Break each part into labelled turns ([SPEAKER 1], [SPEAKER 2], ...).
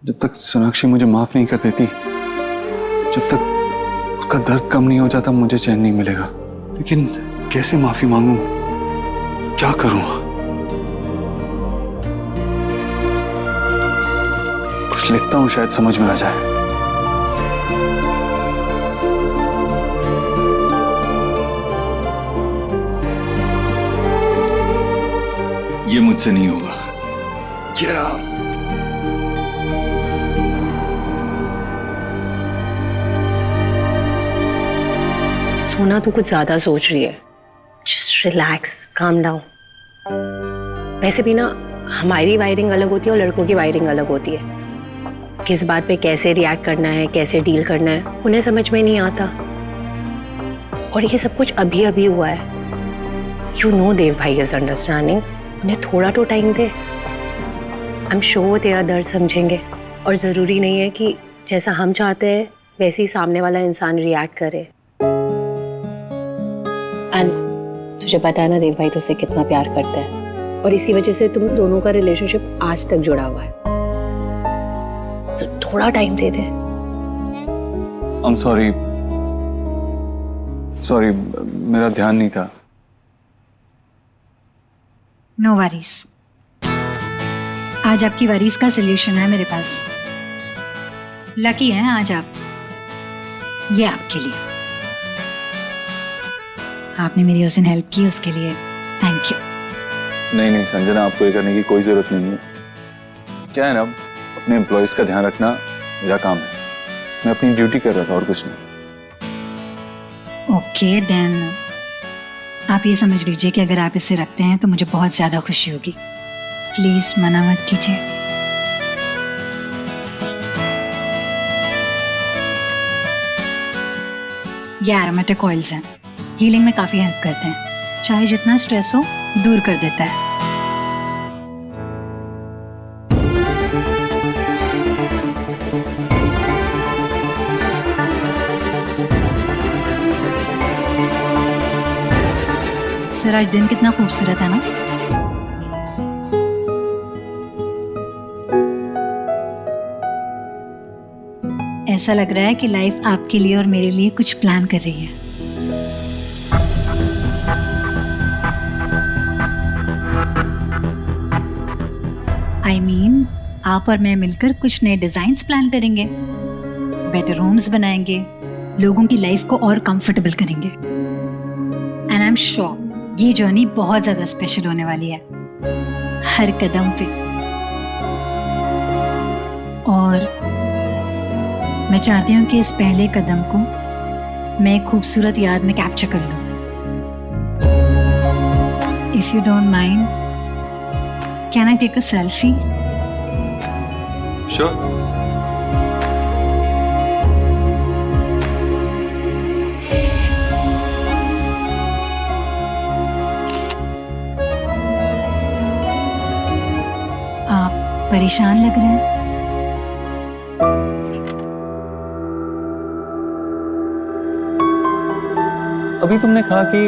[SPEAKER 1] जब तक सोनाक्षी मुझे माफ नहीं कर देती, जब तक उसका दर्द कम नहीं हो जाता, मुझे चैन नहीं मिलेगा। लेकिन कैसे माफी मांगूं, क्या करूं? कुछ लिखता हूं, शायद समझ में आ जाए। ये मुझसे नहीं होगा। क्या
[SPEAKER 2] सोना तू कुछ ज्यादा सोच रही है। Just relax, calm down. वैसे भी ना हमारी वायरिंग अलग होती है और लड़कों की वायरिंग अलग होती है। किस बात पे कैसे रिएक्ट करना है, कैसे डील करना है, उन्हें समझ में नहीं आता। और ये सब कुछ अभी अभी हुआ है। यू नो देव भाई इज अंडरस्टैंडिंग। उन्हें थोड़ा तो time they. I am sure वो तेरा दर्द समझेंगे। और ज़रूरी नहीं है कि जैसा हम चाहते हैं वैसे ही सामने वाला इंसान रिएक्ट करे। एंड तुझे पता है ना देव भाई तुझसे कितना प्यार करता है, और इसी वजह से तुम दोनों का रिलेशनशिप आज तक जुड़ा हुआ है। तो थोड़ा टाइम दे दे।
[SPEAKER 1] आई एम सॉरी, मेरा ध्यान नहीं था।
[SPEAKER 3] No worries. आज आपकी वरीज का सलूशन है मेरे पास। लकी हैं आज आप। ये आपके लिए। आपने मेरी उस दिन हेल्प की, उसके लिए थैंक यू।
[SPEAKER 1] नहीं संजना, आपको ये करने की कोई जरूरत नहीं है। क्या है ना, अपने एम्प्लॉयज का ध्यान रखना मेरा काम है। मैं अपनी ड्यूटी कर रहा था और कुछ नहीं।
[SPEAKER 3] ओके देन आप ये समझ लीजिए कि अगर आप इसे रखते हैं तो मुझे बहुत ज्यादा खुशी होगी। प्लीज मना मत कीजिए। ये एरोमेटिक ऑयल्स हैं, हीलिंग में काफी हेल्प करते हैं। चाहे जितना स्ट्रेस हो दूर कर देता है। सर आज दिन कितना खूबसूरत है ना। ऐसा लग रहा है कि लाइफ आपके लिए और मेरे लिए कुछ प्लान कर रही है। I mean, आप और मैं मिलकर कुछ नए डिजाइन्स प्लान करेंगे, बेटर होम्स बनाएंगे, लोगों की लाइफ को और कंफर्टेबल करेंगे। एंड आई एम श्योर ये जर्नी बहुत ज्यादा स्पेशल होने वाली है, हर कदम पे। और मैं चाहती हूँ कि इस पहले कदम को मैं एक खूबसूरत याद में कैप्चर कर लूँ। If you don't mind, can I take a selfie?
[SPEAKER 1] Sure.
[SPEAKER 3] परेशान लग रहे हैं।
[SPEAKER 1] अभी तुमने कहा कि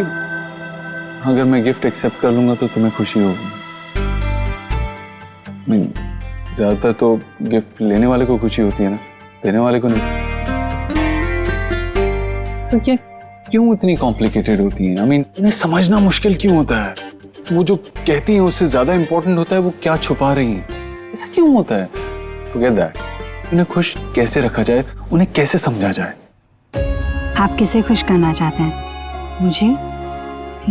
[SPEAKER 1] अगर मैं गिफ्ट एक्सेप्ट कर लूंगा तो तुम्हें खुशी होगी। ज्यादातर तो गिफ्ट लेने वाले को खुशी होती है ना, देने वाले को नहीं। तो क्या क्यों इतनी कॉम्प्लिकेटेड होती है? इन्हें समझना मुश्किल क्यों होता है? वो जो कहती है उससे ज्यादा इंपॉर्टेंट होता है वो क्या छुपा रही है। ऐसा क्यों होता है? Forget that. उन्हें खुश कैसे रखा जाए, उन्हें कैसे समझा जाए?
[SPEAKER 3] आप किसे खुश करना चाहते हैं, मुझे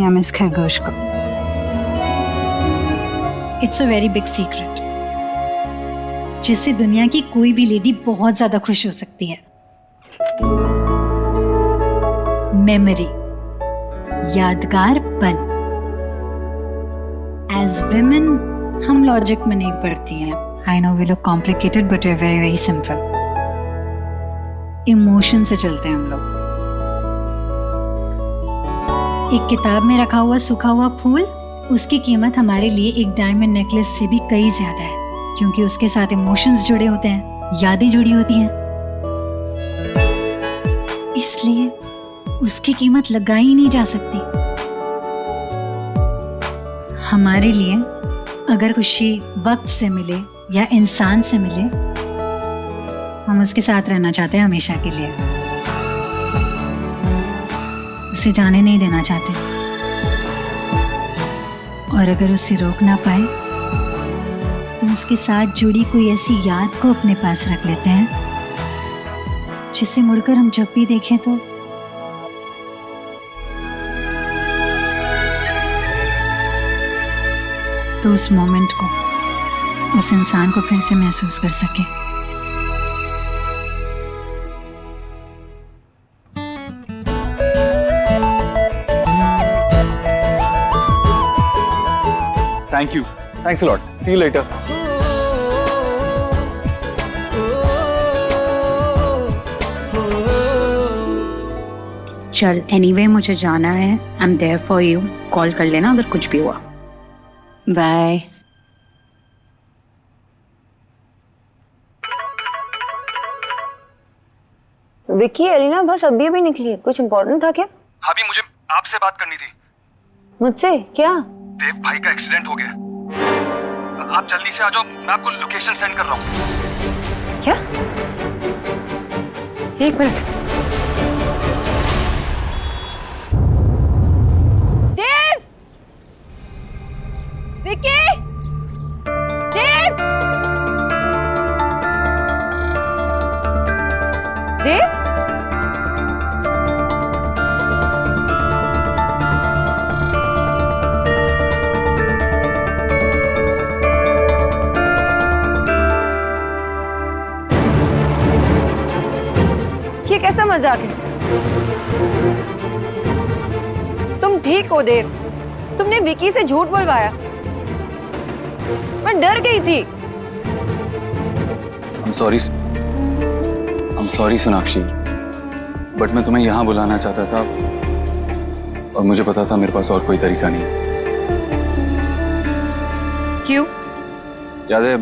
[SPEAKER 3] या मिस खरगोश को? It's a very big secret जिससे दुनिया की कोई भी लेडी बहुत ज्यादा खुश हो सकती है। मेमोरी, यादगार पल। एज विमेन हम लॉजिक में नहीं पढ़ती हैं। I know we look complicated but we are very very simple. Emotion से चलते हैं हम लोग। एक किताब में रखा हुआ सूखा हुआ फूल, उसकी कीमत हमारे लिए एक डायमंड नेकलेस से भी कई ज्यादा है, क्योंकि उसके साथ इमोशंस जुड़े होते हैं, यादें जुड़ी होती हैं। इसलिए उसकी कीमत लगाई ही नहीं जा सकती। हमारे लिए अगर खुशी वक्त से मिले या इंसान से मिले हम उसके साथ रहना चाहते हैं हमेशा के लिए, उसे जाने नहीं देना चाहते। और अगर उसे रोक ना पाए तो उसके साथ जुड़ी कोई ऐसी याद को अपने पास रख लेते हैं जिसे मुड़कर हम जब भी देखें तो उस मोमेंट को, उस इंसान को फिर से महसूस कर सके।
[SPEAKER 1] Thank you, thanks a lot, see you later.
[SPEAKER 2] चल एनीवे मुझे जाना है, I am there for you, call कर लेना अगर कुछ भी हुआ। बाय। विक्की, एलिना बस अभी अभी निकली है, कुछ इम्पोर्टेंट था क्या?
[SPEAKER 4] भाभी मुझे आपसे बात करनी थी।
[SPEAKER 2] मुझसे क्या?
[SPEAKER 4] देव भाई का एक्सीडेंट हो गया, आप जल्दी से आ जाओ, मैं आपको लोकेशन सेंड कर रहा हूँ।
[SPEAKER 2] क्या? एक मिनट। देव! विक्की! देव! देव? ये कैसा मजाक है? तुम ठीक हो देव? तुमने विकी से झूठ बुलवाया, मैं डर गई थी।
[SPEAKER 1] I'm sorry सोनाक्षी, बट मैं तुम्हें यहाँ बुलाना चाहता था और मुझे पता था मेरे पास और कोई तरीका नहीं।
[SPEAKER 2] क्यों?
[SPEAKER 1] याद है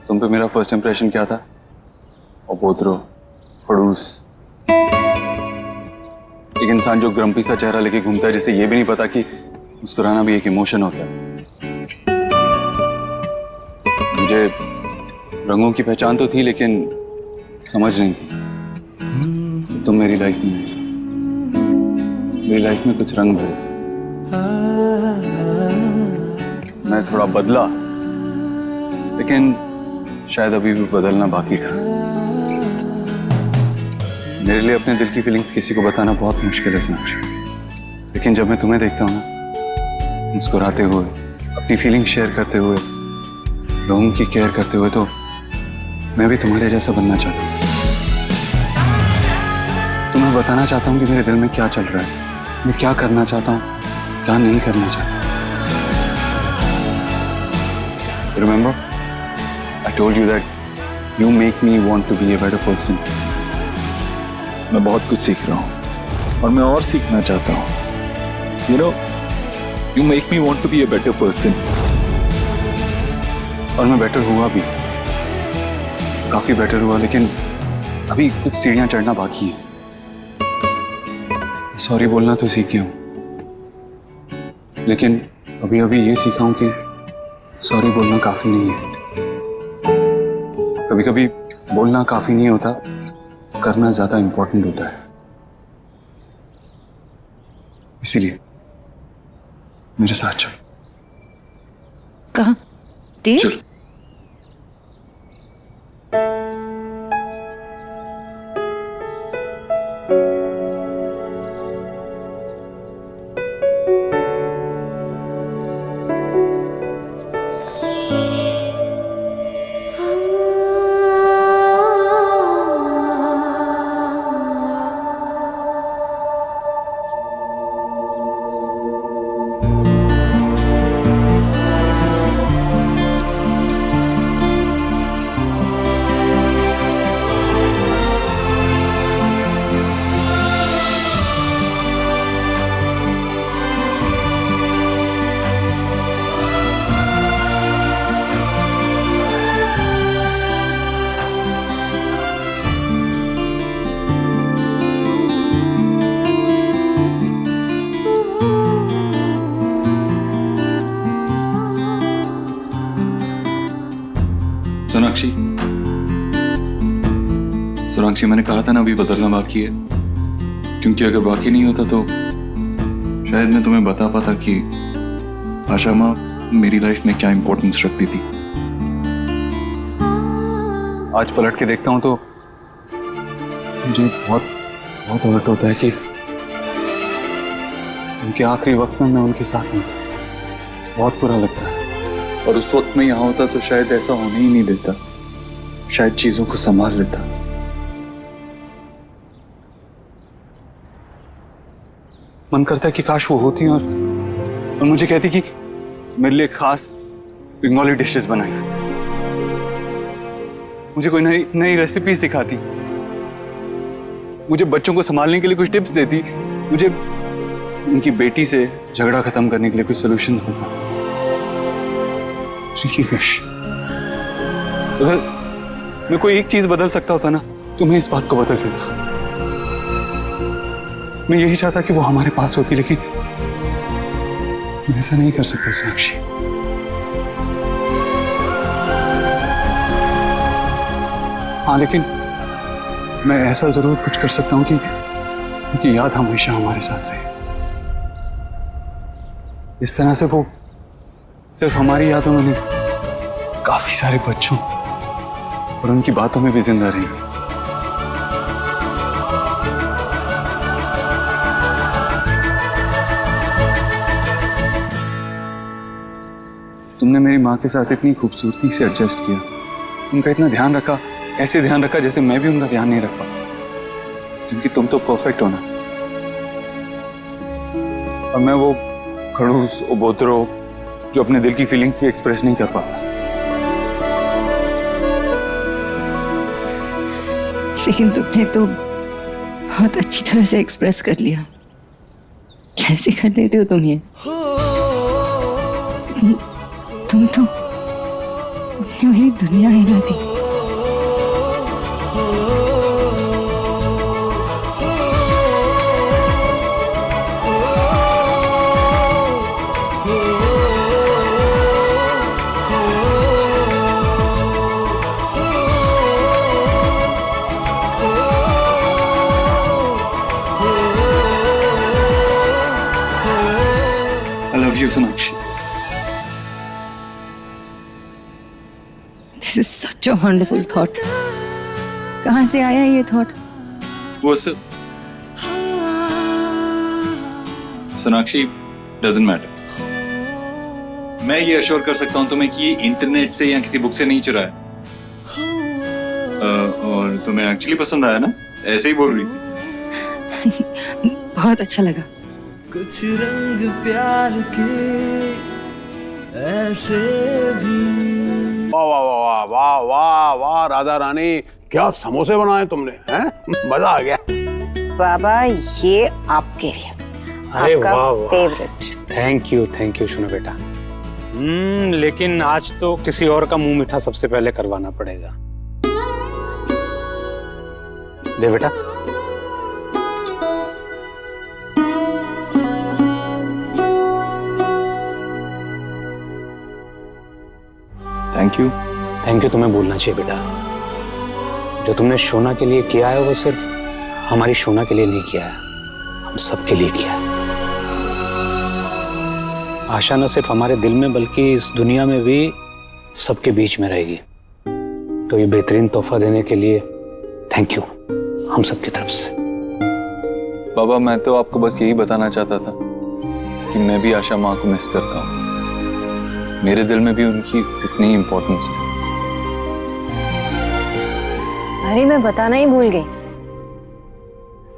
[SPEAKER 1] तुम पे मेरा फर्स्ट इंप्रेशन क्या था? अपोत्रो, खड़ूस, एक इंसान जो ग्रम्पी सा चेहरा लेके घूमता है, जिसे ये भी नहीं पता कि मुस्कुराना भी एक इमोशन होता है। मुझे रंगों की पहचान तो थी लेकिन समझ नहीं थी। तुम मेरी लाइफ में कुछ रंग भरे। मैं थोड़ा बदला, लेकिन शायद अभी भी बदलना बाकी था। मेरे लिए अपने दिल की फीलिंग्स किसी को बताना बहुत मुश्किल है सोनाक्षी, लेकिन जब मैं तुम्हें देखता हूँ मुस्कुराते हुए, अपनी फीलिंग शेयर करते हुए, लोगों की केयर करते हुए, तो मैं भी तुम्हारे जैसा बनना चाहता हूँ। तुम्हें बताना चाहता हूँ कि मेरे दिल में क्या चल रहा है, मैं क्या करना चाहता हूँ, क्या नहीं करना चाहता। Remember, I told you that you make me want to be a better person. मैं बहुत कुछ सीख रहा हूँ और मैं और सीखना चाहता हूँ। You know, you make me want to be a better person. और मैं बेटर हुआ भी, काफी बेटर हुआ, लेकिन अभी कुछ सीढ़ियां चढ़ना बाकी है। सॉरी बोलना तो सीख गया हूं, लेकिन अभी अभी ये सीखा हूं कि सॉरी बोलना काफी नहीं है। कभी कभी बोलना काफी नहीं होता, करना ज्यादा इंपॉर्टेंट होता है। इसीलिए मेरे साथ चल।
[SPEAKER 2] कहाँ? देव?
[SPEAKER 1] चल। सोनाक्षी, सोनाक्षी, मैंने कहा था ना अभी बदलना बाकी है, क्योंकि अगर बाकी नहीं होता तो शायद मैं तुम्हें बता पाता कि आशा माँ मेरी लाइफ में क्या इंपॉर्टेंस रखती थी। आज पलट के देखता हूं तो मुझे बहुत बहुत हर्ट होता है कि उनके आखिरी वक्त में मैं उनके साथ नहीं था। बहुत बुरा लगता है, और उस वक्त में यहाँ होता तो शायद ऐसा होने ही नहीं देता, शायद चीजों को संभाल लेता। मन करता है कि काश वो होती और मुझे कहती कि मेरे लिए खास बंगाली डिशेस बनाई, मुझे कोई नई नई रेसिपी सिखाती, मुझे बच्चों को संभालने के लिए कुछ टिप्स देती, मुझे उनकी बेटी से झगड़ा खत्म करने के लिए कुछ सॉल्यूशंस बताती। अगर मैं कोई एक चीज बदल सकता होता ना तो मैं इस बात को बदल देता। मैं यही चाहता कि वो हमारे पास होती, लेकिन मैं ऐसा नहीं कर सकता सोनाक्षी। हाँ, लेकिन मैं ऐसा जरूर कुछ कर सकता हूं कि उनकी याद हमेशा हमारे साथ रहे। इस तरह से वो सिर्फ हमारी यादों में नहीं, काफी सारे बच्चों और उनकी बातों में भी जिंदा रहेंगी। तुमने मेरी माँ के साथ इतनी खूबसूरती से एडजस्ट किया, उनका इतना ध्यान रखा, ऐसे ध्यान रखा जैसे मैं भी उनका ध्यान नहीं रख पाता, क्योंकि तुम तो परफेक्ट हो ना। और मैं वो खड़ूस उबोतरो जो अपने दिल की फीलिंग्स भी एक्सप्रेस नहीं कर पाता।
[SPEAKER 5] लेकिन तुमने तो बहुत अच्छी तरह से एक्सप्रेस कर लिया। कैसे कर लेते हो तुम ये? तुमने मेरी दुनिया हिला दी।
[SPEAKER 1] I love you, Sonakshi.
[SPEAKER 5] This is such a wonderful thought. कहाँ से आया ये थॉट?
[SPEAKER 1] वो सब सोनाक्षी डजंट मैटर। मैं ये अश्योर कर सकता हूँ तुम्हें कि ये इंटरनेट से या किसी बुक से नहीं चुराया। और तुम्हें एक्चुअली पसंद आया ना, ऐसे ही बोल रही थी।
[SPEAKER 5] बहुत अच्छा लगा।
[SPEAKER 6] कुछ रंग प्यार के ऐसे भी।
[SPEAKER 7] वाह वाह वाह वाह वाह वाह राधा रानी, क्या समोसे बनाए तुमने, हैं? मजा आ गया।
[SPEAKER 8] बाबा ये आपके लिए,
[SPEAKER 9] अरे
[SPEAKER 8] आपका
[SPEAKER 9] वाह वाह,
[SPEAKER 8] फेवरेट।
[SPEAKER 9] थैंक यू सुनो बेटा। लेकिन आज तो किसी और का मुंह मीठा सबसे पहले करवाना पड़ेगा। दे बेटा। थैंक यू तुम्हें बोलना चाहिए बेटा। जो तुमने शोना के लिए किया है वो सिर्फ हमारी शोना के लिए नहीं किया है, हम सबके लिए किया है। आशा न सिर्फ हमारे दिल में बल्कि इस दुनिया में भी सबके बीच में रहेगी। तो ये बेहतरीन तोहफा देने के लिए थैंक यू हम सबकी तरफ से।
[SPEAKER 1] बाबा, मैं तो आपको बस यही बताना चाहता था कि मैं भी आशा माँ को मिस करता हूँ। मेरे दिल में भी उनकी उतनी ही इम्पोर्टेंस है।
[SPEAKER 8] अरे मैं बताना ही भूल गई,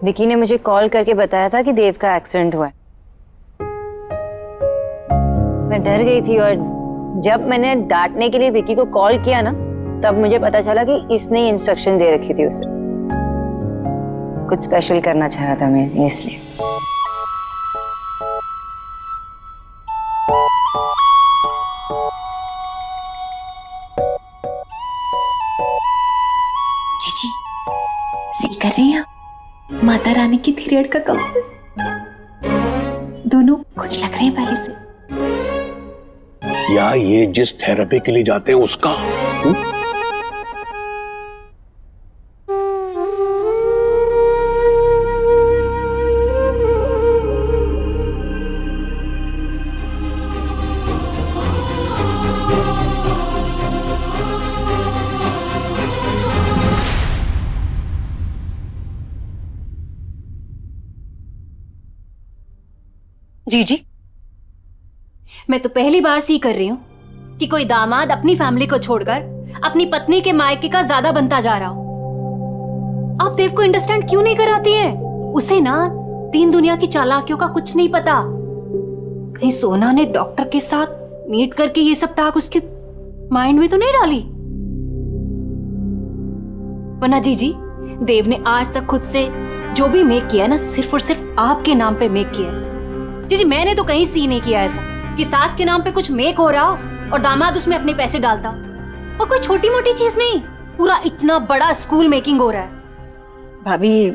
[SPEAKER 8] विकी ने मुझे कॉल करके बताया था कि देव का एक्सीडेंट हुआ है। मैं डर गई थी और जब मैंने डांटने के लिए विकी को कॉल किया ना, तब मुझे पता चला कि इसने ही इंस्ट्रक्शन दे रखी थी उसे। कुछ स्पेशल करना चाह रहा था मैं, इसलिए।
[SPEAKER 10] जीजी सी कर रही हैं माता रानी की पीरियड का कम दोनों खुश लग रहे हैं पहले से।
[SPEAKER 7] या ये जिस थेरेपी के लिए जाते हैं उसका
[SPEAKER 11] जी जी, मैं तो पहली बार सी कर रही हूँ कि कोई दामाद अपनी फैमिली को छोड़कर अपनी पत्नी के मायके का ज्यादा बनता जा रहा हो। आप देव को अंडरस्टैंड क्यों नहीं कराती हैं? उसे ना तीन दुनिया की चालाकियों का कुछ नहीं पता। कहीं सोना ने डॉक्टर के साथ मीट करके ये सब टाक उसके माइंड में तो नहीं डाली? वरना जी, देव ने आज तक खुद से जो भी मेक किया ना, सिर्फ और सिर्फ आपके नाम पे मेक किया है। जी, मैंने तो कहीं सी नहीं किया ऐसा कि सास के नाम पे कुछ मेक हो रहा हो और दामाद उसमें अपने पैसे डालता हो। और कोई छोटी मोटी चीज नहीं, पूरा इतना बड़ा स्कूल मेकिंग हो रहा है।
[SPEAKER 12] भाभी,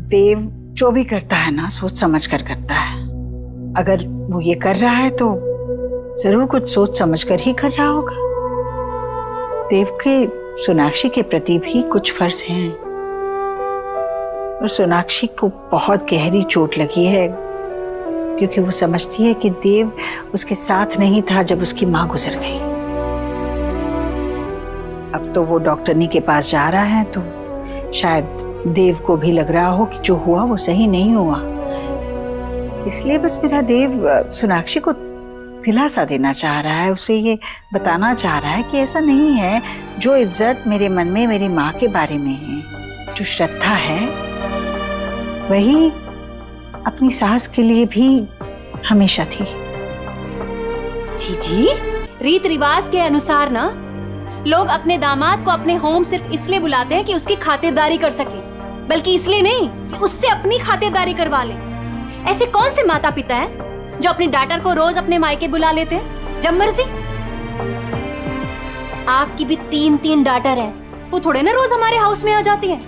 [SPEAKER 12] देव जो भी करता है ना, सोच समझ कर करता है। अगर वो ये कर रहा है तो जरूर कुछ सोच समझ कर ही कर रहा होगा। देव के सोनाक्षी के प्रति भी कुछ फर्ज हैं और सोनाक्षी को बहुत गहरी चोट लगी है क्योंकि वो समझती है कि देव उसके साथ नहीं था जब उसकी माँ गुजर गई। अब तो वो डॉक्टरनी के पास जा रहा है तो शायद देव को भी लग रहा हो कि जो हुआ वो सही नहीं हुआ। इसलिए बस मेरा देव सोनाक्षी को दिलासा देना चाह रहा है, उसे ये बताना चाह रहा है कि ऐसा नहीं है। जो इज्जत मेरे मन में मेरी माँ के बारे में है, जो श्रद्धा है, वही अपनी सास के लिए भी हमेशा थी।
[SPEAKER 11] जी, रीत रिवाज के अनुसार ना लोग अपने दामाद को अपने होम सिर्फ इसलिए बुलाते हैं कि उसकी खातिरदारी कर सके, बल्कि इसलिए नहीं कि उससे अपनी खातिरदारी करवा ले। ऐसे कौन से माता पिता हैं जो अपनी डॉटर को रोज अपने मायके बुला लेते हैं जब मर्जी? आपकी भी तीन डॉटर हैं, वो थोड़े ना रोज हमारे हाउस में आ जाती हैं।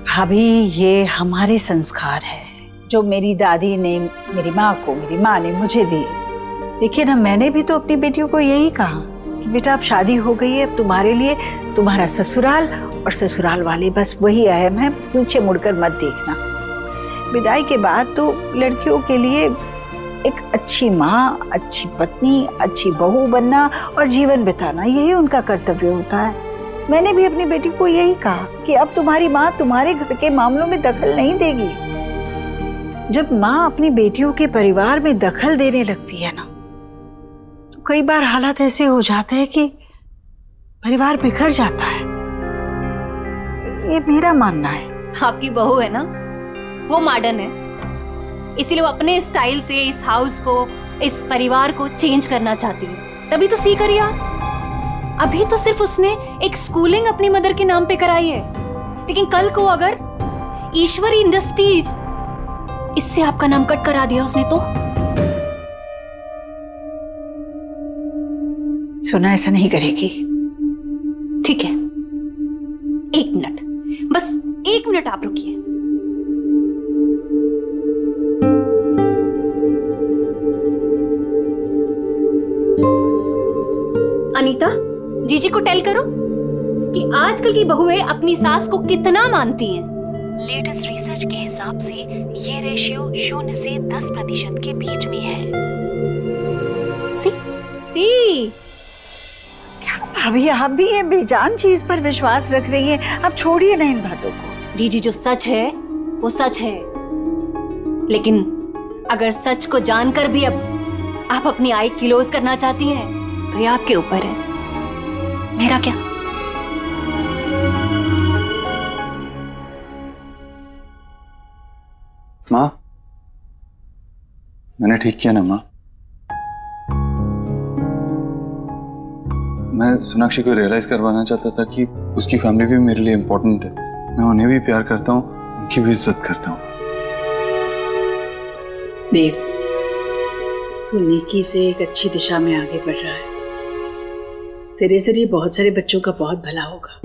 [SPEAKER 12] भाभी, ये हमारे संस्कार है जो मेरी दादी ने मेरी माँ को, मेरी माँ ने मुझे दिए। देखिए ना, मैंने भी तो अपनी बेटियों को यही कहा कि बेटा अब शादी हो गई है, अब तुम्हारे लिए तुम्हारा ससुराल और ससुराल वाले बस वही अहम है, पीछे मुड़कर मत देखना। विदाई के बाद तो लड़कियों के लिए एक अच्छी माँ, अच्छी पत्नी, अच्छी बहू बनना और जीवन बिताना, यही उनका कर्तव्य होता है। मैंने भी अपनी बेटी को यही कहा कि अब तुम्हारी माँ तुम्हारे घर के मामलों में दखल नहीं देगी। जब माँ अपनी बेटियों के परिवार में दखल देने लगती है ना, तो कई बार हालात ऐसे हो जाते हैं कि परिवार बिखर जाता है। ये मेरा मानना है।
[SPEAKER 11] आपकी बहू है ना, वो मॉडर्न है, इसीलिए वो अपने स्टाइल से इस हाउस को, इस परिवार को चेंज करना चाहती है। तभी तो सी करिए आप। अभी तो सिर्फ उसने एक स्कूलिंग अपनी मदर के नाम पे कराई है, लेकिन कल को अगर ईश्वरी इंडस्ट्रीज इससे आपका नाम कट करा दिया उसने तो?
[SPEAKER 12] सोना ऐसा नहीं करेगी।
[SPEAKER 11] ठीक है, 1 मिनट, बस 1 मिनट आप रुकिए। अनीता, जीजी को टेल करो कि आजकल की बहुएं अपनी सास को कितना मानती हैं।
[SPEAKER 10] लेटेस्ट रिसर्च के हिसाब से ये रेशियो 0 से 10% के बीच में है।
[SPEAKER 11] सी
[SPEAKER 12] क्या भाभी, आप भी ये बेजान चीज पर विश्वास रख रही हैं? अब छोड़िए ना इन बातों को।
[SPEAKER 11] जीजी, जो सच है वो सच है, लेकिन अगर सच को जानकर भी अब आप अपनी आई क्लोज करना चाहती हैं तो ये आपके ऊपर है, मेरा क्या।
[SPEAKER 1] माँ, मैंने ठीक किया ना माँ? मैं सोनाक्षी को रियलाइज करवाना चाहता था कि उसकी फैमिली भी मेरे लिए इम्पोर्टेंट है। मैं उन्हें भी प्यार करता हूँ, उनकी भी इज्जत करता हूँ।
[SPEAKER 12] देव, तू नेकी से एक अच्छी दिशा में आगे बढ़ रहा है। तेरे जरिए बहुत सारे बच्चों का बहुत भला होगा।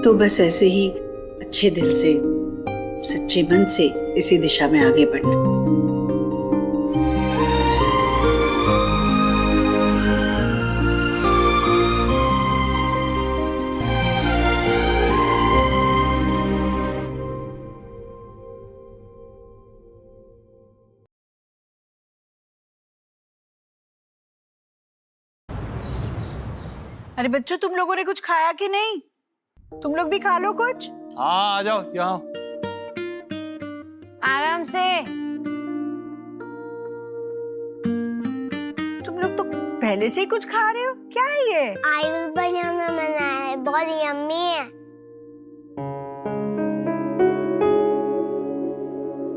[SPEAKER 12] तो बस ऐसे ही अच्छे दिल से, सच्चे मन से इसी दिशा में आगे बढ़ना। अरे बच्चों, तुम लोगों ने कुछ खाया कि नहीं? तुम लोग भी खा लो कुछ।
[SPEAKER 1] हाँ, आ जाओ यहाँ।
[SPEAKER 8] आराम से।
[SPEAKER 12] पहले से ही कुछ खा रहे हो? क्या है ये?
[SPEAKER 13] आलू बनाना मना है, बहुत यम्मी है।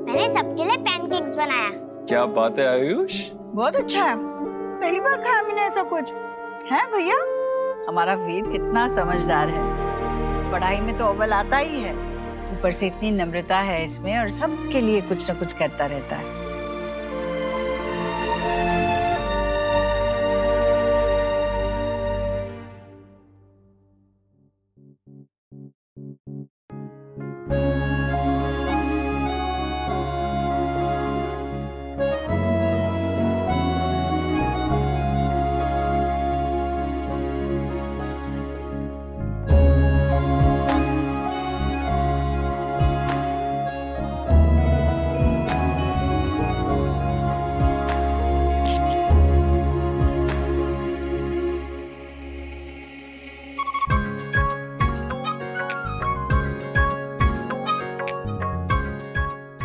[SPEAKER 13] मैंने सबके लिए पैनकेक्स बनाया।
[SPEAKER 1] क्या बात है आयुष,
[SPEAKER 12] बहुत अच्छा है, पहली बार खाया मैंने ऐसा कुछ। है भैया, हमारा वेद कितना समझदार है, पढ़ाई में तो अव्वल आता ही है, ऊपर से इतनी नम्रता है इसमें और सबके लिए कुछ न कुछ करता रहता है।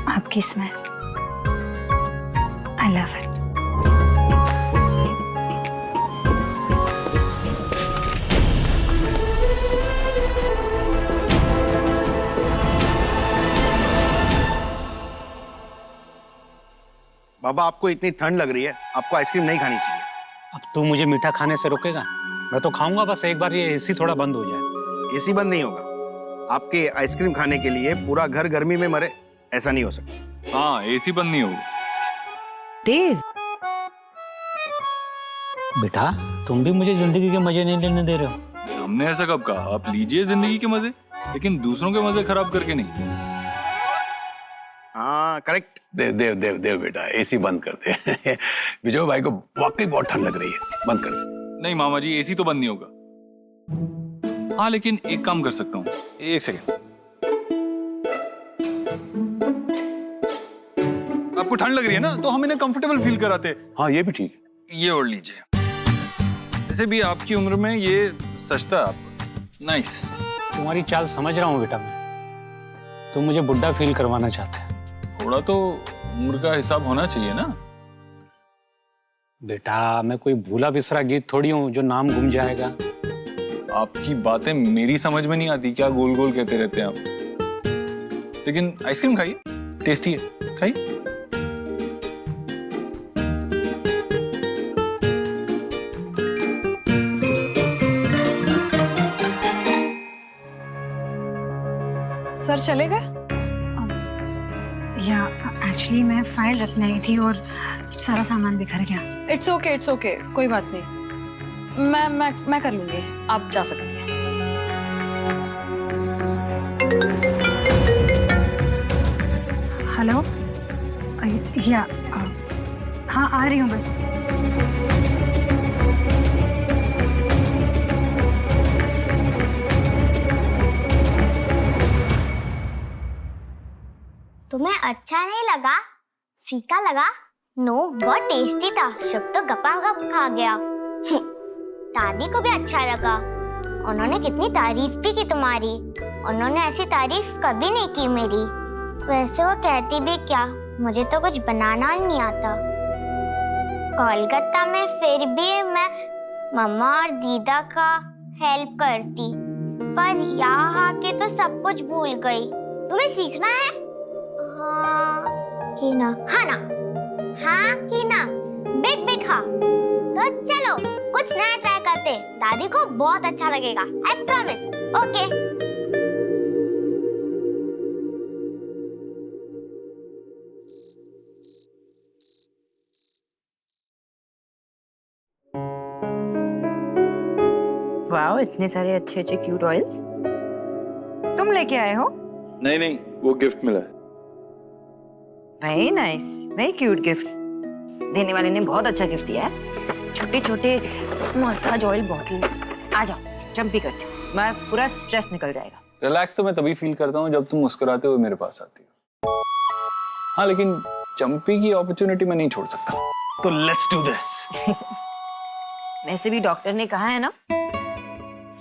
[SPEAKER 3] आपकी स्मेल, आई लव इट।
[SPEAKER 7] बाबा आपको इतनी ठंड लग रही है, आपको आइसक्रीम नहीं खानी चाहिए।
[SPEAKER 9] अब तू मुझे मीठा खाने से रोकेगा? मैं तो खाऊंगा, बस एक बार ये एसी थोड़ा बंद हो जाए।
[SPEAKER 7] एसी बंद नहीं होगा, आपके आइसक्रीम खाने के लिए पूरा घर गर्मी में मरे, ऐसा नहीं हो सकता।
[SPEAKER 1] हाँ एसी बंद नहीं होगा।
[SPEAKER 5] देव,
[SPEAKER 9] बेटा तुम भी मुझे जिंदगी के मजे नहीं लेने दे रहे हो।
[SPEAKER 1] हमने ऐसा कब कहा? आप लीजिए जिंदगी के मजे, लेकिन दूसरों के मजे खराब करके नहीं।
[SPEAKER 7] हाँ करेक्ट। देव देव देव देव बेटा एसी बंद कर दे। विजय भाई को वाकई बहुत ठंड लग रही है, बंद कर दे।
[SPEAKER 1] नहीं मामा जी, एसी तो बंद नहीं होगा। हाँ लेकिन एक काम कर सकता हूँ, एक सेकेंड। आपको ठंड लग रही है ना, तो हम इन्हें कंफर्टेबल फील कराते।
[SPEAKER 7] हाँ ये भी ठीक है।
[SPEAKER 1] ये ओढ़ लीजिए, वैसे भी आपकी उम्र में ये सस्ता है आपको। नाइस।
[SPEAKER 9] तुम्हारी चाल समझ रहा हूँ बेटा मैं, तुम मुझे बुढ़ा फील करवाना चाहते हैं।
[SPEAKER 1] थोड़ा तो उम्र का हिसाब होना चाहिए ना।
[SPEAKER 9] बेटा मैं कोई भूला बिसरा गीत थोड़ी हूँ जो नाम गुम जाएगा।
[SPEAKER 1] आपकी बातें मेरी समझ में नहीं आती, क्या गोल गोल कहते रहते हैं आप। लेकिन आइसक्रीम खाइए, टेस्टी है, खाइए।
[SPEAKER 5] सर चले गए?
[SPEAKER 3] या एक्चुअली मैं फाइल रखने आई थी और सारा सामान बिखर गया।
[SPEAKER 5] इट्स ओके, कोई बात नहीं, मैं कर लूंगी, आप जा सकती हैं।
[SPEAKER 3] हेलो, या हाँ आ रही हूँ बस।
[SPEAKER 13] तुम्हें अच्छा नहीं लगा? फीका लगा? नो, बहुत टेस्टी था। शुभ तो गपागप खा गया। दादी को भी अच्छा लगा, उन्होंने कितनी तारीफ भी की तुम्हारी। उन्होंने ऐसी तारीफ कभी नहीं की मेरी। वैसे वो कहती भी क्या, मुझे तो कुछ बनाना ही नहीं आता। कोलकाता में फिर भी मैं मम्मा और दीदा का हेल्प करती, पर यहाँ आके तो सब कुछ भूल गई। तुम्हें सीखना है? हाँ कि ना? हाँ ना? हाँ कि ना? बिग बिग हाँ। तो चलो कुछ नया ट्राई करते, दादी को बहुत अच्छा लगेगा, आई प्रॉमिस। ओके।
[SPEAKER 8] वाओ, इतने सारे अच्छे अच्छे क्यूट ऑयल्स तुम लेके आए हो?
[SPEAKER 1] नहीं, वो गिफ्ट मिला है।
[SPEAKER 8] Very nice, very cute gift. देने वाले ने बहुत अच्छा गिफ्ट दिया है। छोटे छोटे मसाज ऑयल बॉटल्स। आ जाओ, जंपी करते हो, मैं पूरा स्ट्रेस निकल जाएगा।
[SPEAKER 1] रिलैक्स तो मैं तभी फील करता हूँ जब तुम मुस्कुराते हुए मेरे पास आती हो। हाँ लेकिन जंपी की अपॉर्चुनिटी मैं नहीं छोड़ सकता, तो लेट्स डू दिस।
[SPEAKER 8] वैसे भी डॉक्टर ने कहा है ना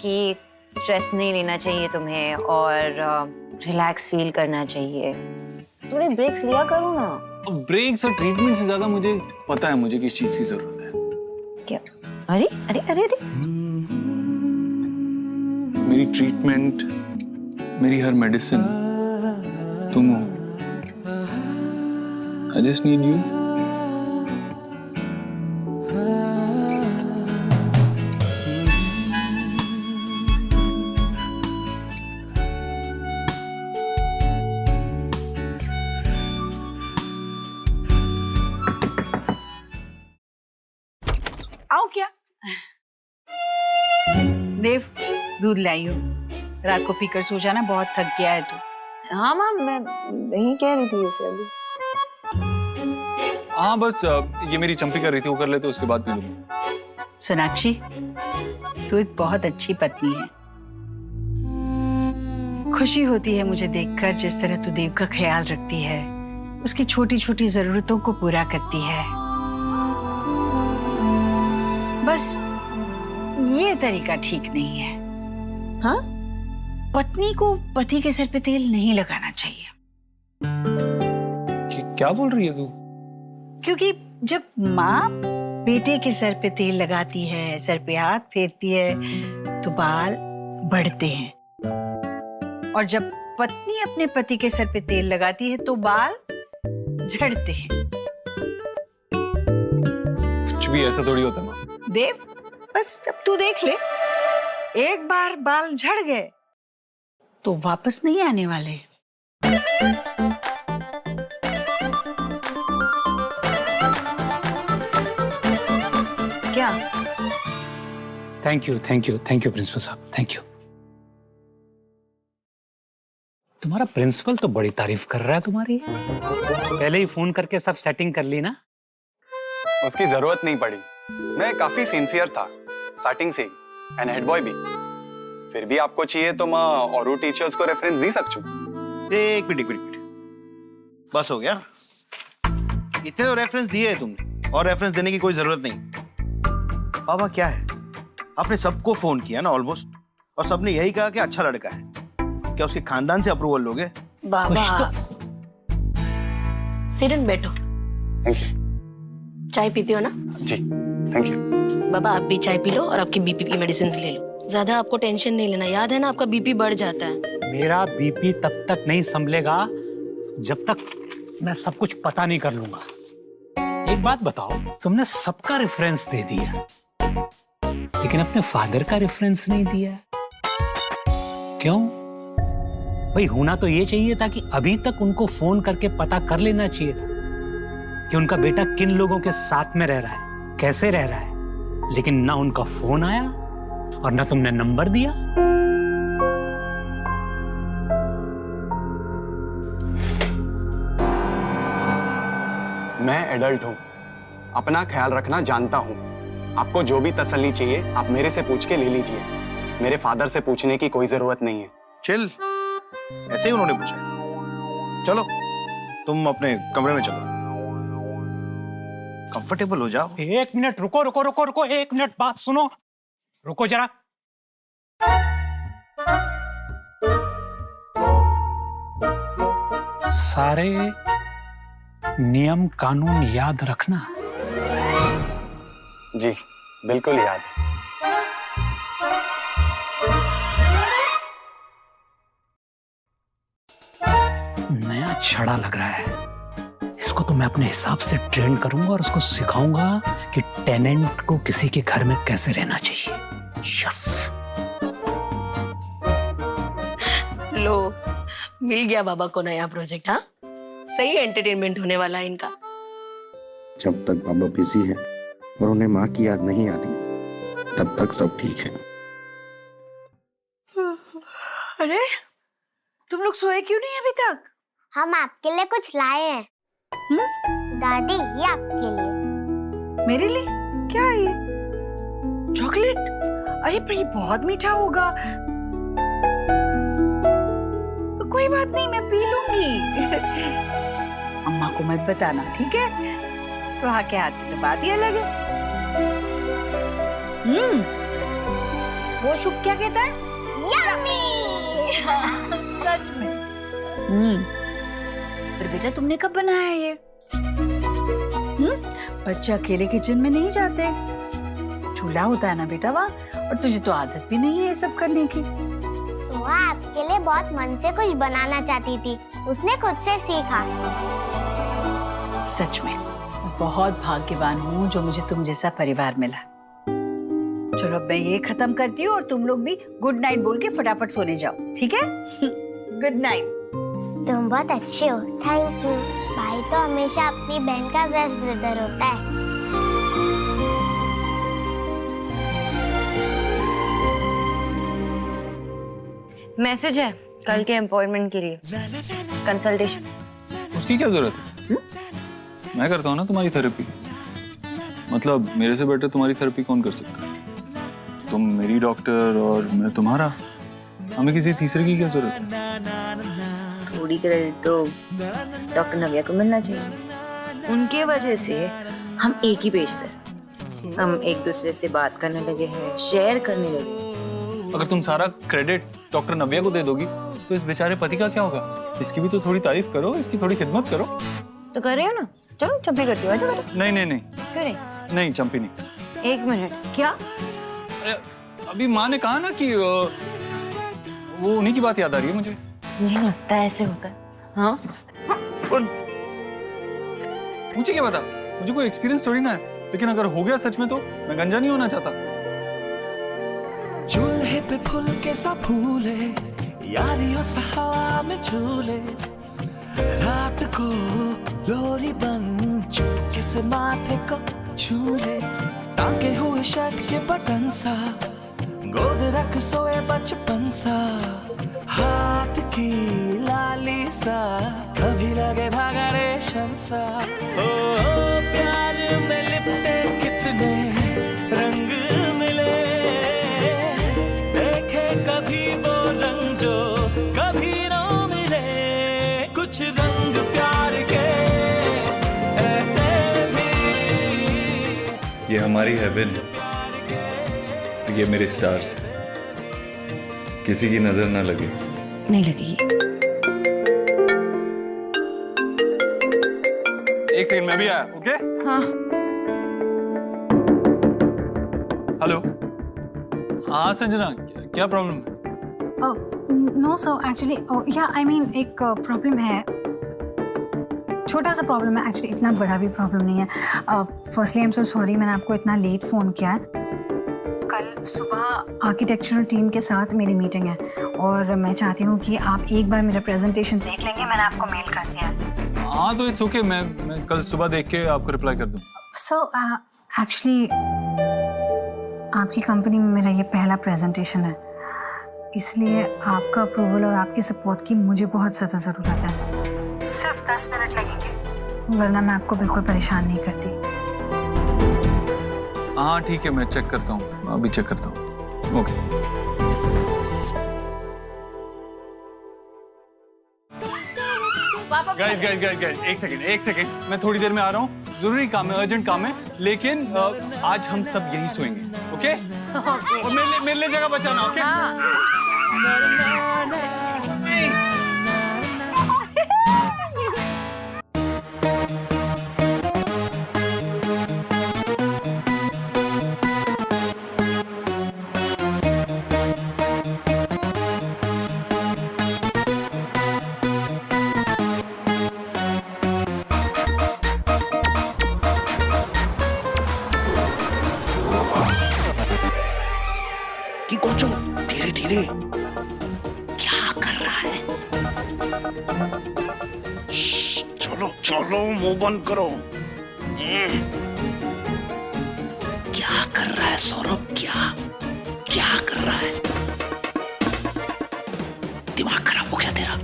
[SPEAKER 8] कि स्ट्रेस नहीं लेना चाहिए तुम्हें और रिलैक्स फील करना चाहिए। थोड़े ब्रेक्स लिया करो ना।
[SPEAKER 1] ब्रेक्स और ट्रीटमेंट से ज्यादा मुझे पता है मुझे किस चीज की जरूरत है।
[SPEAKER 8] क्या?
[SPEAKER 12] अरे अरे अरे अरे
[SPEAKER 1] मेरी ट्रीटमेंट, मेरी हर मेडिसिन तुम हो। I just need you.
[SPEAKER 12] आओ क्या देव, दूध लाई हो, रात को पीकर सो जाना, बहुत थक गया है तू।
[SPEAKER 8] हाँ माँ, मैं नहीं कह रही थी उसे अभी।
[SPEAKER 1] हाँ बस ये मेरी चंपी कर रही थी, वो कर लेते उसके बाद पी लूंगा।
[SPEAKER 12] सोनाक्षी, तू एक बहुत अच्छी पत्नी है। खुशी होती है मुझे देखकर जिस तरह तू देव का ख्याल रखती है, उसकी छोटी छोटी जरूरतों को पूरा करती है। बस ये तरीका ठीक नहीं है।
[SPEAKER 8] हाँ?
[SPEAKER 12] पत्नी को पति के सर पे तेल नहीं लगाना चाहिए।
[SPEAKER 1] क्या बोल रही है तू?
[SPEAKER 12] क्योंकि जब माँ बेटे के सर पे तेल लगाती है, सर पे हाथ फेरती है, तो बाल बढ़ते हैं, और जब पत्नी अपने पति के सर पे तेल लगाती है तो बाल झड़ते हैं।
[SPEAKER 1] कुछ भी ऐसा थोड़ी होता है माँ।
[SPEAKER 12] देव, बस जब तू देख ले, एक बार बाल झड़ गए तो वापस नहीं आने वाले।
[SPEAKER 8] क्या?
[SPEAKER 9] Thank you thank you thank you principal साहब, थैंक यू। तुम्हारा प्रिंसिपल तो बड़ी तारीफ कर रहा है तुम्हारी। पहले ही फोन करके सब सेटिंग कर ली ना?
[SPEAKER 14] उसकी जरूरत नहीं पड़ी, मैं काफी सिंसियर था स्टार्टिंग से ही, एंड हेड बॉय भी। फिर भी आपको चाहिए तो मैं और टीचर्स को रेफरेंस दे सकता हूँ।
[SPEAKER 15] एक मिनट, बस हो गया। इतने तो रेफरेंस दिए है तुमने, और रेफरेंस देने की कोई जरूरत नहीं। बाबा क्या है, आपने सबको फोन किया ना ऑलमोस्ट, और सबने यही कहा कि अच्छा लड़का है। क्या उसके खानदान से अप्रूवल लोगे?
[SPEAKER 2] बाबा सिरन बैठो।
[SPEAKER 14] Thank you.
[SPEAKER 2] चाय पीते हो ना?
[SPEAKER 14] जी थैंक यू।
[SPEAKER 2] बाबा आप भी चाय पी लो और आपकी बीपी की मेडिसिन ले लो। ज्यादा आपको टेंशन नहीं लेना, याद है ना आपका बीपी बढ़ जाता है।
[SPEAKER 9] मेरा बीपी तब तक नहीं संभलेगा जब तक मैं सब कुछ पता नहीं कर लूंगा। एक बात बताओ, तुमने सबका रेफरेंस दे दिया लेकिन अपने फादर का रेफरेंस नहीं दिया, क्यों? भाई होना तो ये चाहिए था कि अभी तक उनको फोन करके पता कर लेना चाहिए था कि उनका बेटा किन लोगों के साथ में रह रहा है, कैसे रह रहा है। लेकिन ना उनका फोन आया और ना तुमने नंबर दिया।
[SPEAKER 14] मैं एडल्ट हूँ, अपना ख्याल रखना जानता हूँ। आपको जो भी तसल्ली चाहिए आप मेरे से पूछ के ले लीजिए, मेरे फादर से पूछने की कोई जरूरत नहीं है।
[SPEAKER 15] चिल, ऐसे ही उन्होंने पूछा। चलो तुम अपने कमरे में चलो, कंफर्टेबल हो जाओ।
[SPEAKER 9] एक मिनट रुको रुको रुको रुको, एक मिनट बात सुनो, रुको जरा। सारे नियम कानून याद रखना।
[SPEAKER 14] जी बिल्कुल याद है।
[SPEAKER 9] नया छड़ा लग रहा है, इसको तो मैं अपने हिसाब से ट्रेन करूंगा और उसको सिखाऊंगा कि टेनेंट को किसी के घर में कैसे रहना चाहिए। यस।
[SPEAKER 2] लो, मिल गया बाबा को नया प्रोजेक्ट। हाँ, सही एंटरटेनमेंट होने वाला है इनका।
[SPEAKER 16] जब तक बाबा बिजी है और उन्हें माँ की याद नहीं आती तब तक सब ठीक है।
[SPEAKER 12] अरे तुम लोग सोए क्यों नहीं अभी तक?
[SPEAKER 13] हम आपके लिए कुछ लाए हैं। दादी, ये आपके लिए।
[SPEAKER 12] मेरे लिए? क्या है ये? चॉकलेट? अरे पर ये बहुत मीठा होगा। कोई बात नहीं, मैं पी लूंगी। अम्मा को मत बताना, ठीक है? सुहा के हाथ की तो बात ही अलग है। वो शुभ क्या कहता है?
[SPEAKER 13] यम्मी।
[SPEAKER 12] सच में? पर बेटा तुमने कब बनाया ये? बच्चे अकेले किचन में नहीं जाते, चूल्हा होता है ना बेटा वहाँ, और तुझे तो आदत भी नहीं है ये सब करने की।
[SPEAKER 13] सुहा आपके लिए बहुत मन से कुछ बनाना चाहती थी, उसने खुद से सीखा।
[SPEAKER 12] सच में बहुत भाग्यवान हूँ जो मुझे तुम जैसा परिवार मिला। चलो अब मैं ये खत्म करती हूँ और तुम लोग भी गुड नाइट बोल के फटाफट सोने जाओ, ठीक है? Good night.
[SPEAKER 13] तुम बहुत अच्छे हो, थैंक यू। भाई तो हमेशा अपनी बहन का बेस्ट ब्रदर होता है।
[SPEAKER 8] मैसेज है कल के अपॉइंटमेंट के लिए, कंसल्टेशन।
[SPEAKER 1] उसकी क्या जरूरत है? मैं करता हूँ ना तुम्हारी थेरेपी। मतलब मेरे से बेटर तुम्हारी थेरेपी कौन कर सकता है? तुम मेरी डॉक्टर और मैं तुम्हारा, हमें किसी तीसरे की क्या जरूरत है?
[SPEAKER 8] थोड़ी क्रेडिट तो डॉक्टर नव्या को मिलना चाहिए। उनके वजह से हम एक ही पेज पे, हम एक दूसरे से बात करने लगे हैं, शेयर करने लगे।
[SPEAKER 1] अगर तुम सारा क्रेडिट डॉक्टर नव्या को दे दोगी तो इस बेचारे पति का क्या होगा? इसकी भी तो थोड़ी तारीफ करो, इसकी थोड़ी खिदमत करो।
[SPEAKER 8] तो कर रहे हो ना, चलो चंपी करती हो।
[SPEAKER 1] नहीं नहीं नहीं,
[SPEAKER 8] क्यों नहीं?
[SPEAKER 1] नहीं चंपी नहीं।
[SPEAKER 8] एक मिनट, क्या?
[SPEAKER 1] अरे अभी माँ ने कहा ना कि वो उन्हीं की बात याद आ रही है मुझे।
[SPEAKER 8] मुझे लगता है ऐसे होता है। हाँ
[SPEAKER 1] मुझे क्या पता, मुझे कोई एक्सपीरियंस थोड़ी ना है, लेकिन अगर हो गया सच में तो मैं गंजा नहीं होना चाहता।
[SPEAKER 6] चूल्हे पे फूल के सा फूले, यारियों सा हवा में झूले, रात को लोरी बन चुपके से माथे को छूले, टांगे हुए शर्ट के बटन सा, गोद रख सोए बचपन सा, हाथ की लाली सा, कभी लगे धागा रेशम सा। ओ प्यार में लिपटे कितने रंग मिले, देखे कभी वो रंग जो कभी ना मिले, कुछ रंग प्यार के ऐसे भी।
[SPEAKER 1] ये हमारी हेवन, ये मेरे स्टार्स, किसी की नजर ना लगे।
[SPEAKER 5] नहीं लगेगी।
[SPEAKER 1] एक सेकंड, मैं भी आया। ओके?
[SPEAKER 8] हाँ।
[SPEAKER 1] हेलो। हाँ संजना, क्या प्रॉब्लम है?
[SPEAKER 3] नो सो एक्चुअली या आई मीन एक प्रॉब्लम है, छोटा सा प्रॉब्लम है एक्चुअली, इतना बड़ा भी प्रॉब्लम नहीं है। Firstly I am so sorry मैंने आपको इतना लेट फ़ोन किया है। कल सुबह आर्किटेक्चरल टीम के साथ मेरी मीटिंग है और मैं चाहती हूँ कि आप एक बार मेरा प्रेजेंटेशन देख लेंगे। मैंने आपको मेल कर दिया है।
[SPEAKER 1] हाँ तो इट्स ओके, मैं कल सुबह देख के आपको रिप्लाई कर दूँ।
[SPEAKER 3] सो एक्चुअली आपकी कंपनी में मेरा ये पहला प्रेजेंटेशन है, इसलिए आपका अप्रूवल और आपकी सपोर्ट की मुझे बहुत ज़्यादा ज़रूरत है। सिर्फ 10 मिनट लगेंगे, वरना मैं आपको बिल्कुल परेशान नहीं करती।
[SPEAKER 1] हाँ ठीक है, मैं चेक करता हूँ, अभी चेक करता हूँ। Okay. Guys guys guys guys, एक सेकंड, मैं थोड़ी देर में आ रहा हूँ। जरूरी काम है, अर्जेंट काम है, लेकिन आज हम सब यहीं सोएंगे। ओके? और मेरे लिए जगह बचाना। ओके?
[SPEAKER 16] धीरे धीरे क्या कर रहा है? चलो चलो, मुंह बंद करो। क्या कर रहा है सौरभ? क्या कर रहा है? दिमाग खराब हो गया तेरा?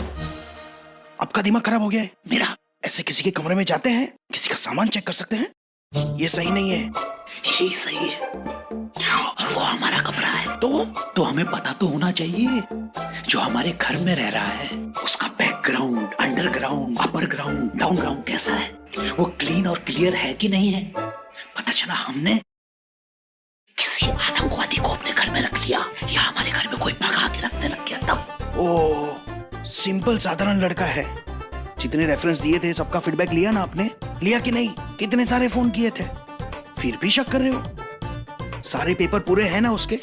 [SPEAKER 16] आपका दिमाग खराब हो गया है? मेरा? ऐसे किसी के कमरे में जाते हैं, किसी का सामान चेक कर सकते हैं? ये सही नहीं है। यही सही है। और वो हमारा कमरा है तो हमें पता तो होना चाहिए जो हमारे घर में रह रहा है उसका background, underground, upper ground, down ground कैसा है, वो क्लीन और क्लियर है कि नहीं है। पता चला हमने किसी आतंकवादी को अपने घर में रख लिया या हमारे घर में कोई भगा के रखने लग गया तब। ओ, सिंपल साधारण लड़का है। जितने रेफरेंस दिए थे सबका फीडबैक लिया ना आपने? लिया कि नहीं? कितने सारे फोन किए थे, फिर भी शक कर रहे हो? सारे पेपर पूरे हैं ना उसके?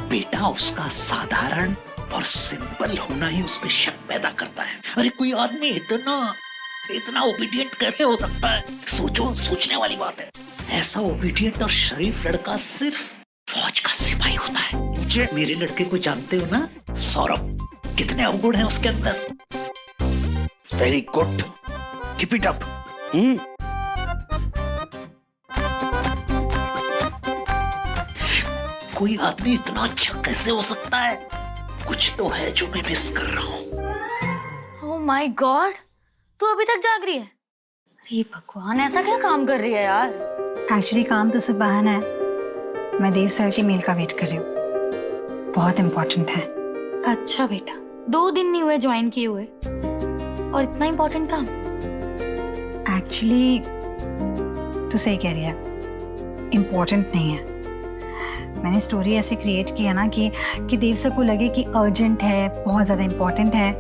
[SPEAKER 17] बेटा उसका साधारण और सिंपल होना ही उसमें शक पैदा करता है। अरे कोई आदमी इतना ओबीडियंट कैसे हो सकता है? सोचो, सोचने वाली बात है। ऐसा ओबीडियंट और शरीफ लड़का सिर्फ फौज का सिपाही होता है। मुझे, मेरे लड़के को जानते हो ना सौरभ, कितने अवगुण हैं उसके अंदर।
[SPEAKER 16] Very good, keep it up.
[SPEAKER 17] कोई आदमी इतना अच्छा कैसे हो सकता है? कुछ तो है जो मैं मिस कर रहा हूँ।
[SPEAKER 11] ओह माय गॉड, तू अभी तक जाग रही है? अरे भगवान, ऐसा क्या काम कर रही है यार?
[SPEAKER 3] एक्चुअली काम तो सिर्फ बहाना है। मैं देव सर की मेल का वेट कर रही हूँ, बहुत इम्पोर्टेंट है।
[SPEAKER 11] अच्छा बेटा, 2 दिन नहीं हुए ज्वाइन किए हुए और इतना इम्पोर्टेंट काम?
[SPEAKER 3] एक्चुअली तू सही कह रही है, इम्पोर्टेंट नहीं है। मैंने स्टोरी ऐसे क्रिएट किया ना कि देव सर को लगे कि अर्जेंट है, बहुत ज़्यादा इम्पोर्टेंट है।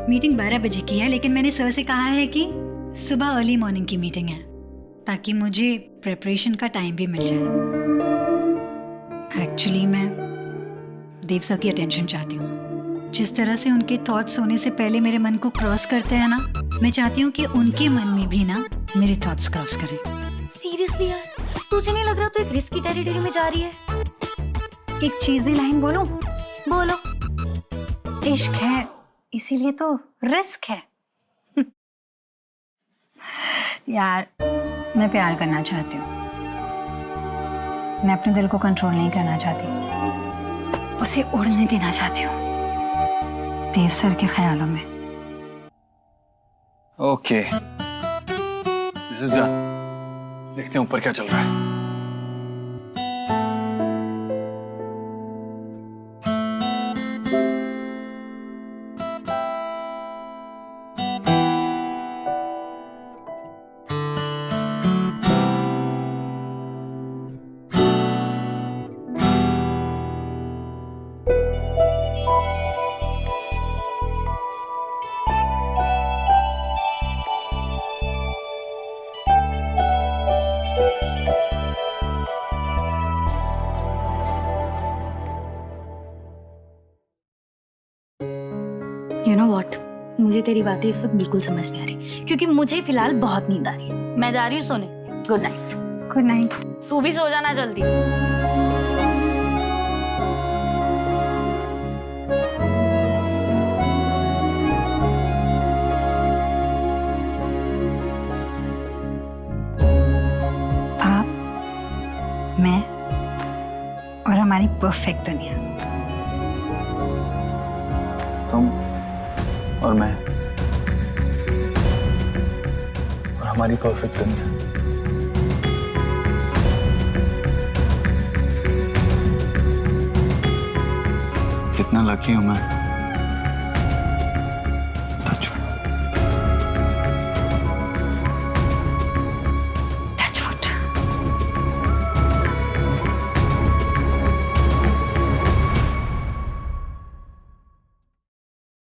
[SPEAKER 3] मीटिंग 12 बजे की है, लेकिन मैंने सर से कहा है कि सुबह अर्ली मॉर्निंग की मीटिंग है, ताकि मुझे प्रिपरेशन का टाइम भी मिल जाए। एक्चुअली मैं देव सर की अटेंशन चाहती हूँ। जिस तरह से उनके थॉट्स सोने से पहले मेरे मन को क्रॉस करते हैं ना, मैं चाहती हूँ कि उनके मन में भी ना मेरे थॉट्स क्रॉस करें।
[SPEAKER 11] सीरियसली यार, तुझे नहीं लग रहा तू एक रिस्की टेरिटरी में जा रही है?
[SPEAKER 3] एक चीज़ी लाइन बोलूं?
[SPEAKER 11] बोलो।
[SPEAKER 3] इश्क है इसीलिए तो रिस्क है। यार, मैं प्यार करना चाहती हूँ। मैं अपने दिल को कंट्रोल नहीं करना चाहती, उसे उड़ने देना चाहती हूँ देव सर के ख्यालों में।
[SPEAKER 1] Okay, this is done. देखते हैं ऊपर क्या चल रहा है।
[SPEAKER 11] You know what? मुझे तेरी बातें इस वक्त बिल्कुल समझ नहीं आ रही, क्योंकि मुझे फिलहाल बहुत नींद आ रही है। मैं जा रही हूँ सोने। Good night.
[SPEAKER 3] Good night.
[SPEAKER 11] तू भी सो जाना जल्दी।
[SPEAKER 3] आप, मैं और हमारी परफेक्ट दुनिया।
[SPEAKER 1] तुम और मैं और हमारी परफेक्ट दुनिया। कितना लकी हूं मैं